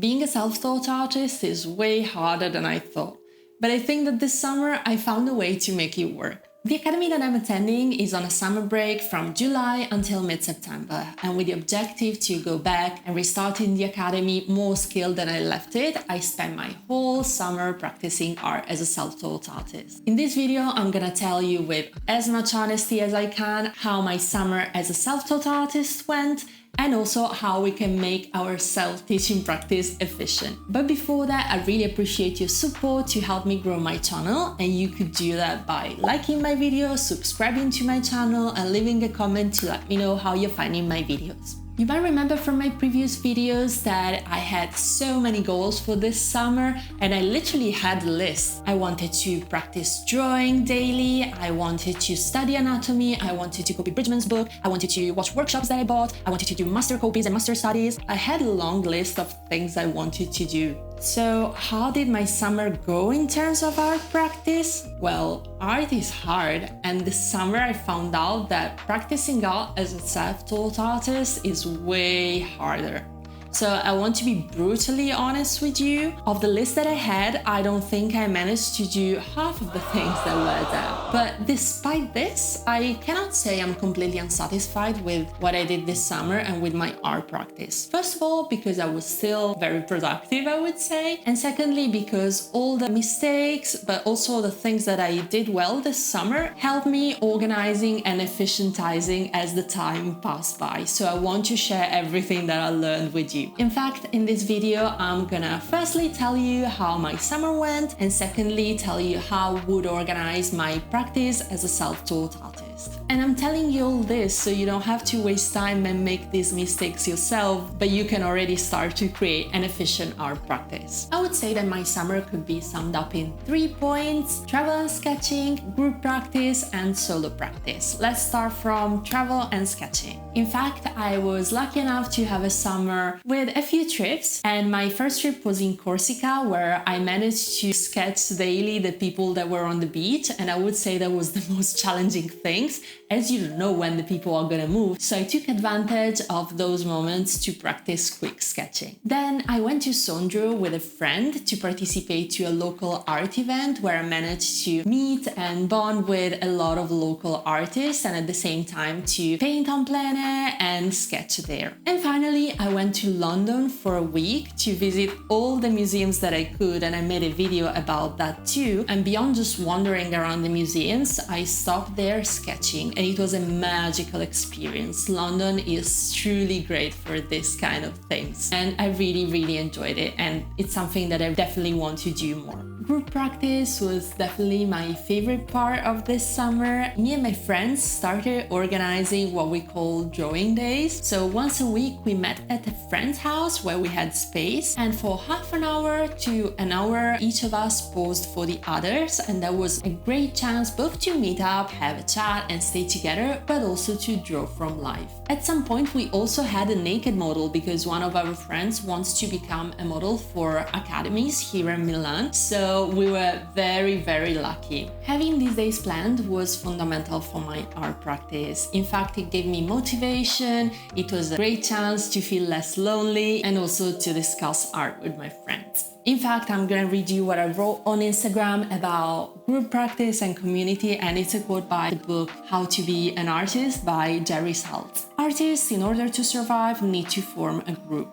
Being a self-taught artist is way harder than I thought, but I think that this summer I found a way to make it work. The academy that I'm attending is on a summer break from July until mid-September, and with the objective to go back and restart in the academy more skilled than I left it, I spent my whole summer practicing art as a self-taught artist. In this video, I'm gonna tell you with as much honesty as I can how my summer as a self-taught artist went, and also how we can make our self-teaching practice efficient. But before that, I really appreciate your support to help me grow my channel, and you could do that by liking my videos, subscribing to my channel, and leaving a comment to let me know how you're finding my videos. You might remember from my previous videos that I had so many goals for this summer, and I literally had a list. I wanted to practice drawing daily, I wanted to study anatomy, I wanted to copy Bridgman's book, I wanted to watch workshops that I bought, I wanted to do master copies and master studies. I had a long list of things I wanted to do. So how did my summer go in terms of art practice? Well, art is hard, and this summer I found out that practicing art as a self-taught artist is way harder. So I want to be brutally honest with you. Of the list that I had, I don't think I managed to do half of the things that were there. But despite this, I cannot say I'm completely unsatisfied with what I did this summer and with my art practice. First of all, because I was still very productive, I would say. And secondly, because all the mistakes, but also the things that I did well this summer helped me organizing and efficientizing as the time passed by. So I want to share everything that I learned with you. In fact, in this video, I'm gonna firstly tell you how my summer went, and secondly tell you how I would organize my practice as a self-taught artist. And I'm telling you all this so you don't have to waste time and make these mistakes yourself, but you can already start to create an efficient art practice. I would say that my summer could be summed up in 3 points: travel and sketching, group practice, and solo practice. Let's start from travel and sketching. In fact, I was lucky enough to have a summer with a few trips, and my first trip was in Corsica, where I managed to sketch daily the people that were on the beach, and I would say that was the most challenging things, as you don't know when the people are gonna move, so I took advantage of those moments to practice quick sketching. Then I went to Sondrio with a friend to participate to a local art event where I managed to meet and bond with a lot of local artists, and at the same time to paint on plein air and sketch there. And finally, I went to London for a week to visit all the museums that I could, and I made a video about that too. And beyond just wandering around the museums, I stopped there sketching, and it was a magical experience. London is truly great for this kind of things, and I really enjoyed it, and it's something that I definitely want to do more. Group practice was definitely my favorite part of this summer. Me and my friends started organizing what we call drawing days. So once a week we met at a friend's house where we had space, and for half an hour to an hour each of us posed for the others, and that was a great chance both to meet up, have a chat and stay together, but also to draw from life. At some point we also had a naked model because one of our friends wants to become a model for academies here in Milan, so we were very lucky. Having these days planned was fundamental for my art practice. In fact, it gave me motivation, it was a great chance to feel less lonely and also to discuss art with my friends. In fact, I'm gonna read you what I wrote on Instagram about group practice and community, and it's a quote by the book How to Be an Artist by Jerry Saltz. Artists, in order to survive, need to form a group.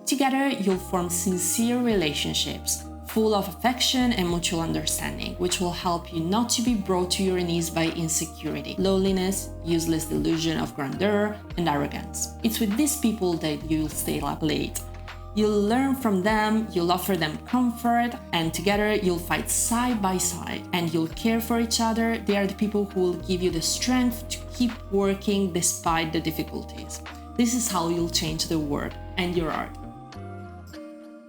Together, you'll form sincere relationships, full of affection and mutual understanding, which will help you not to be brought to your knees by insecurity, loneliness, useless delusion of grandeur, and arrogance. It's with these people that you'll stay up late. You'll learn from them, you'll offer them comfort, and together you'll fight side by side, and you'll care for each other. They are the people who will give you the strength to keep working despite the difficulties. This is how you'll change the world and your art.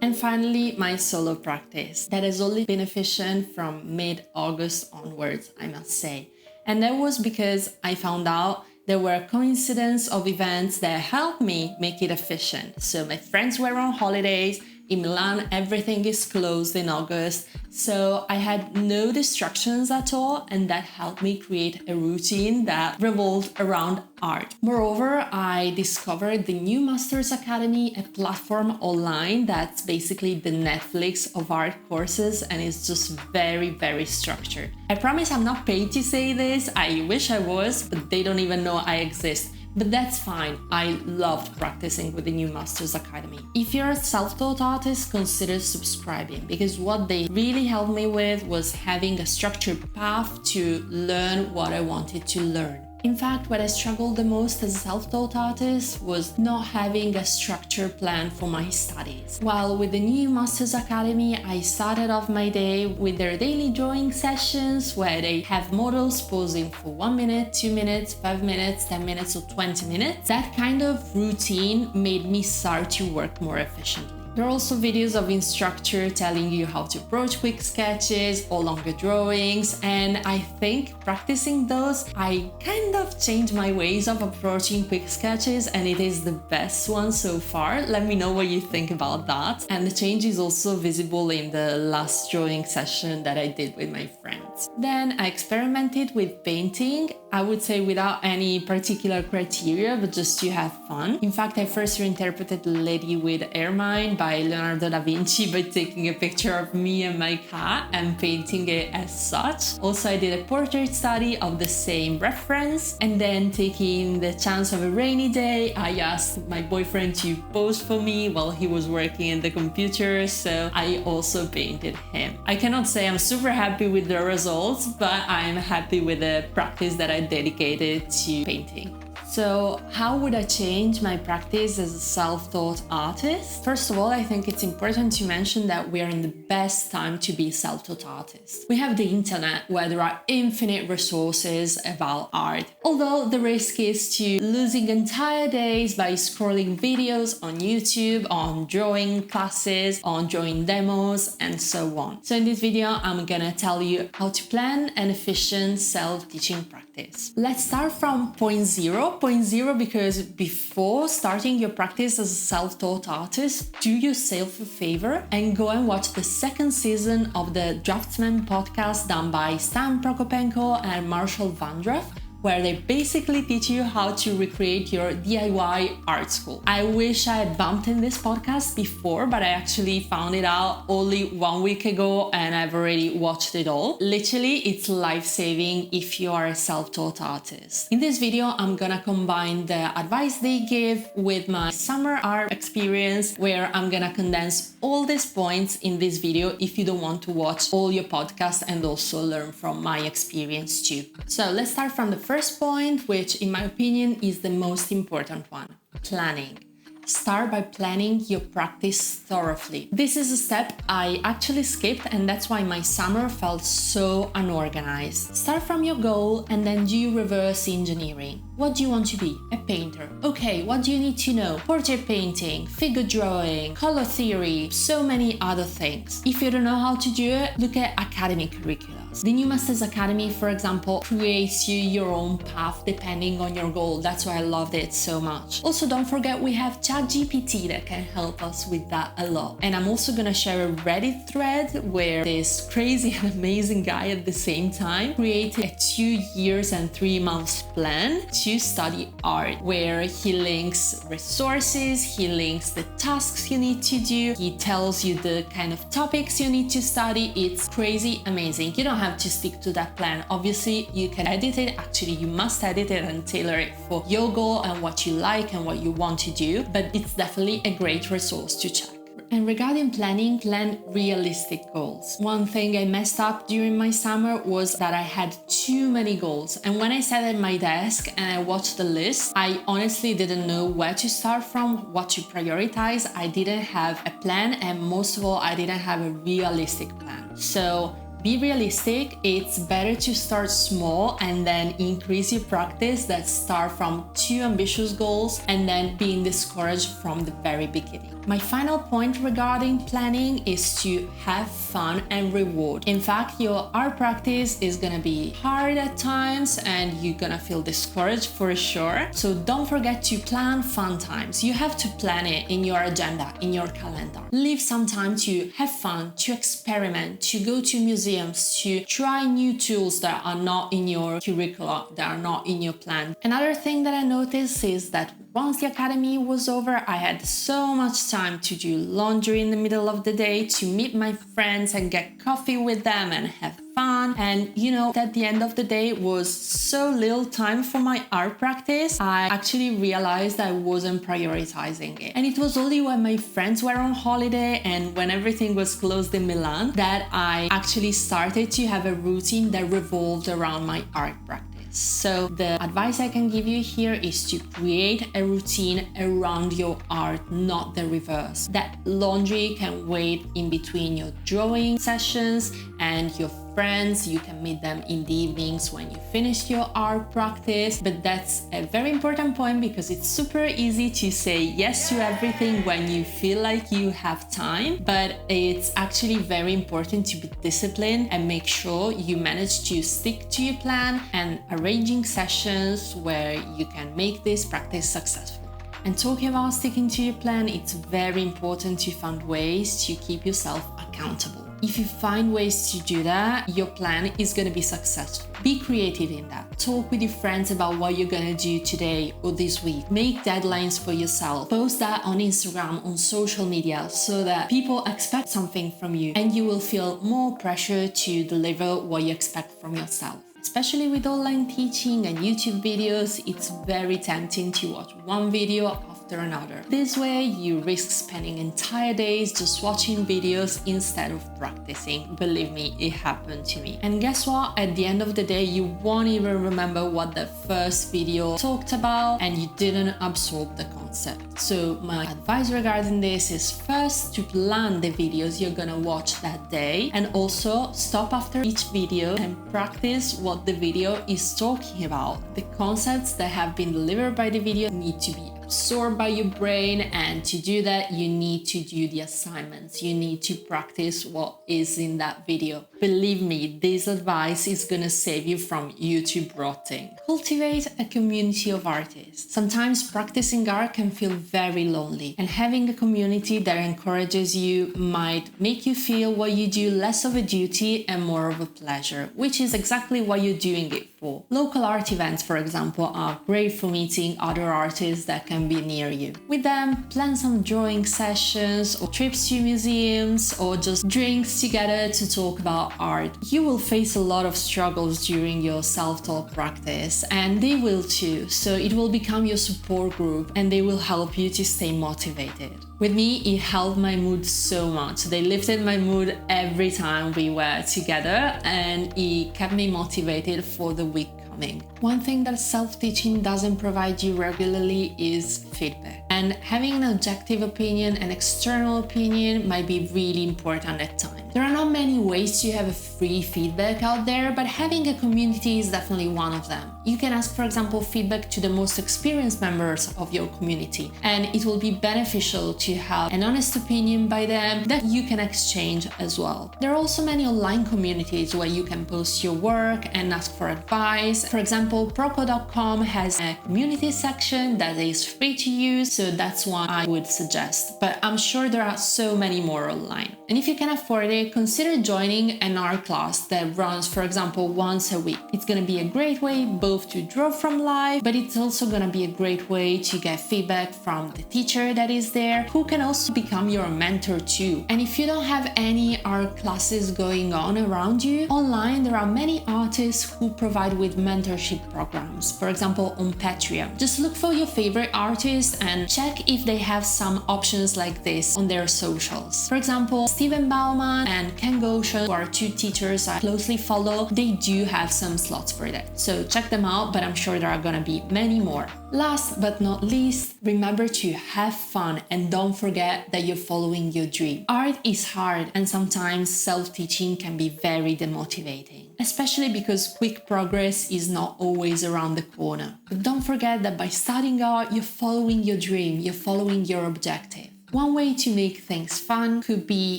And finally, my solo practice. That has only been efficient from mid-August onwards, I must say. And that was because I found out there were a coincidence of events that helped me make it efficient. So my friends were on holidays, In Milan, everything is closed in August, so I had no distractions at all, and that helped me create a routine that revolved around art. Moreover, I discovered the new Masters Academy, a platform online that's basically the Netflix of art courses, and it's just very, very structured. I promise I'm not paid to say this, I wish I was, but they don't even know I exist. But that's fine, I loved practicing with the new Masters Academy. If you're a self-taught artist, consider subscribing, because what they really helped me with was having a structured path to learn what I wanted to learn. In fact, what I struggled the most as a self-taught artist was not having a structured plan for my studies. While with the new Masters Academy, I started off my day with their daily drawing sessions where they have models posing for 1 minute, 2 minutes, 5 minutes, 10 minutes or 20 minutes. That kind of routine made me start to work more efficiently. There are also videos of instructor telling you how to approach quick sketches or longer drawings, and I think practicing those, I kind of changed my ways of approaching quick sketches, and it is the best one so far. Let me know what you think about that. And the change is also visible in the last drawing session that I did with my friends. Then I experimented with painting, I would say without any particular criteria, but just to have fun. In fact, I first reinterpreted Lady with Ermine by Leonardo da Vinci by taking a picture of me and my cat and painting it as such. Also, I did a portrait study of the same reference, and then taking the chance of a rainy day, I asked my boyfriend to pose for me while he was working in the computer, so I also painted him. I cannot say I'm super happy with the results, but I'm happy with the practice that I dedicated to painting. So how would I change my practice as a self-taught artist? First of all, I think it's important to mention that we are in the best time to be self-taught artists. We have the internet where there are infinite resources about art. Although the risk is to losing entire days by scrolling videos on YouTube, on drawing classes, on drawing demos, and so on. So in this video, I'm gonna tell you how to plan an efficient self-teaching practice. Let's start from point zero because before starting your practice as a self-taught artist, do yourself a favor and go and watch the second season of the Draftsmen podcast done by Stan Prokopenko and Marshall Vandruff, where they basically teach you how to recreate your DIY art school. I wish I had bumped in this podcast before, but I actually found it out only 1 week ago and I've already watched it all. Literally, it's life-saving if you are a self-taught artist. In this video, I'm gonna combine the advice they give with my summer art experience, where I'm gonna condense all these points in this video if you don't want to watch all your podcasts and also learn from my experience too. So let's start from the first point, which in my opinion is the most important one: planning. Start by planning your practice thoroughly. This is a step I actually skipped, and that's why my summer felt so unorganized. Start from your goal and then do reverse engineering. What do you want to be? A painter. Okay, what do you need to know? Portrait painting, figure drawing, color theory, so many other things. If you don't know how to do it, look at academic curricula. The new Masters Academy, for example, creates you your own path depending on your goal. That's why I loved it so much. Also, don't forget we have ChatGPT that can help us with that a lot. And I'm also gonna share a Reddit thread where this crazy and amazing guy at the same time created a 2 years and 3 months plan to study art, where he links resources, he links the tasks you need to do, he tells you the kind of topics you need to study. It's crazy amazing. You don't have to stick to that plan. Obviously, you can edit it. Actually, you must edit it and tailor it for your goal and what you like and what you want to do, but it's definitely a great resource to check. And regarding planning, plan realistic goals. One thing I messed up during my summer was that I had too many goals. And when I sat at my desk and I watched the list, I honestly didn't know where to start from, what to prioritize. I didn't have a plan, and most of all, I didn't have a realistic plan. So be realistic. It's better to start small and then increase your practice than start from too ambitious goals and then being discouraged from the very beginning. My final point regarding planning is to have fun and reward. In fact, your art practice is gonna be hard at times and you're gonna feel discouraged for sure. So don't forget to plan fun times. You have to plan it in your agenda, in your calendar. Leave some time to have fun, to experiment, to go to museums, to try new tools that are not in your curricula, that are not in your plan. Another thing that I noticed is that once the academy was over, I had so much time to do laundry in the middle of the day, to meet my friends and get coffee with them and have fun. And at the end of the day was so little time for my art practice. I actually realized I wasn't prioritizing it. And it was only when my friends were on holiday and when everything was closed in Milan that I actually started to have a routine that revolved around my art practice. So the advice I can give you here is to create a routine around your art, not the reverse. That laundry can wait in between your drawing sessions and your friends. You can meet them in the evenings when you finish your art practice. But that's a very important point because it's super easy to say yes to everything when you feel like you have time. But it's actually very important to be disciplined and make sure you manage to stick to your plan and arranging sessions where you can make this practice successful. And talking about sticking to your plan, it's very important to find ways to keep yourself accountable. If you find ways to do that, your plan is going to be successful. Be creative in that. Talk with your friends about what you're going to do today or this week. Make deadlines for yourself. Post that on Instagram, on social media, so that people expect something from you and you will feel more pressure to deliver what you expect from yourself. Especially with online teaching and YouTube videos, it's very tempting to watch one video after another. This way, you risk spending entire days just watching videos instead of practicing. Believe me, it happened to me. And guess what? At the end of the day, you won't even remember what the first video talked about and you didn't absorb the concept. So my advice regarding this is first to plan the videos you're gonna watch that day, and also stop after each video and practice what the video is talking about. The concepts that have been delivered by the video need to be absorbed by your brain, and to do that you need to do the assignments. You need to practice what is in that video. Believe me, this advice is gonna save you from YouTube rotting. Cultivate a community of artists. Sometimes practicing art can feel very lonely, and having a community that encourages you might make you feel what you do less of a duty and more of a pleasure, which is exactly what you're doing it for. Local art events, for example, are great for meeting other artists that can be near you. With them, plan some drawing sessions or trips to museums or just drinks together to talk about art. You will face a lot of struggles during your self-taught practice, and they will too, so it will become your support group and they will help you to stay motivated. With me, it helped my mood so much. They lifted my mood every time we were together and it kept me motivated for the week coming. One thing that self-teaching doesn't provide you regularly is feedback. And having an objective opinion and external opinion might be really important at times. There are not many ways to have a free feedback out there, but having a community is definitely one of them. You can ask, for example, feedback to the most experienced members of your community, and it will be beneficial to have an honest opinion by them that you can exchange as well. There are also many online communities where you can post your work and ask for advice. For example, Proco.com has a community section that is free to use, so that's one I would suggest. But I'm sure there are so many more online. And if you can afford it, consider joining an art class that runs, for example, once a week. It's going to be a great way both to draw from life, but it's also going to be a great way to get feedback from the teacher that is there, who can also become your mentor too. And if you don't have any art classes going on around you, online there are many artists who provide with mentorship programs, for example on Patreon. Just look for your favorite artist and check if they have some options like this on their socials. For example, Steven Bauman and Ken Goshen, who are two teachers I closely follow, they do have some slots for that. So check them out, but I'm sure there are gonna be many more. Last but not least, remember to have fun and don't forget that you're following your dream. Art is hard and sometimes self-teaching can be very demotivating, especially because quick progress is not always around the corner. But don't forget that by studying art, you're following your dream, you're following your objective. One way to make things fun could be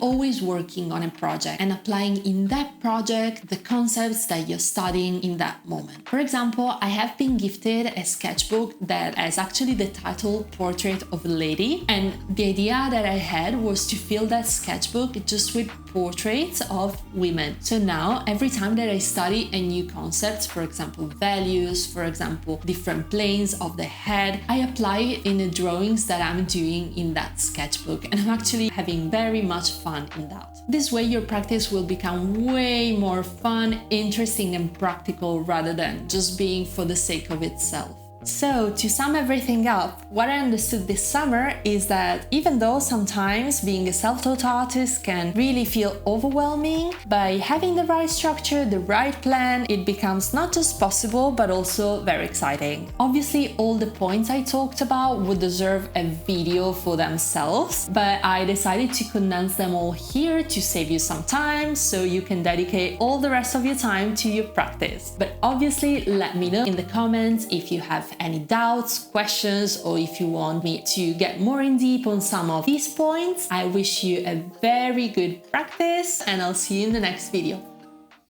always working on a project and applying in that project the concepts that you're studying in that moment. For example, I have been gifted a sketchbook that has actually the title Portrait of a Lady, and the idea that I had was to fill that sketchbook just with portraits of women. So now every time that I study a new concept, for example values, for example different planes of the head, I apply it in the drawings that I'm doing in that sketchbook, and I'm actually having very much fun in that. This way your practice will become way more fun, interesting and practical rather than just being for the sake of itself. So, to sum everything up, what I understood this summer is that even though sometimes being a self-taught artist can really feel overwhelming, by having the right structure, the right plan, it becomes not just possible but also very exciting. Obviously, all the points I talked about would deserve a video for themselves, but I decided to condense them all here to save you some time so you can dedicate all the rest of your time to your practice. But obviously, let me know in the comments if you have any doubts, questions, or if you want me to get more in deep on some of these points. I wish you a very good practice, and I'll see you in the next video.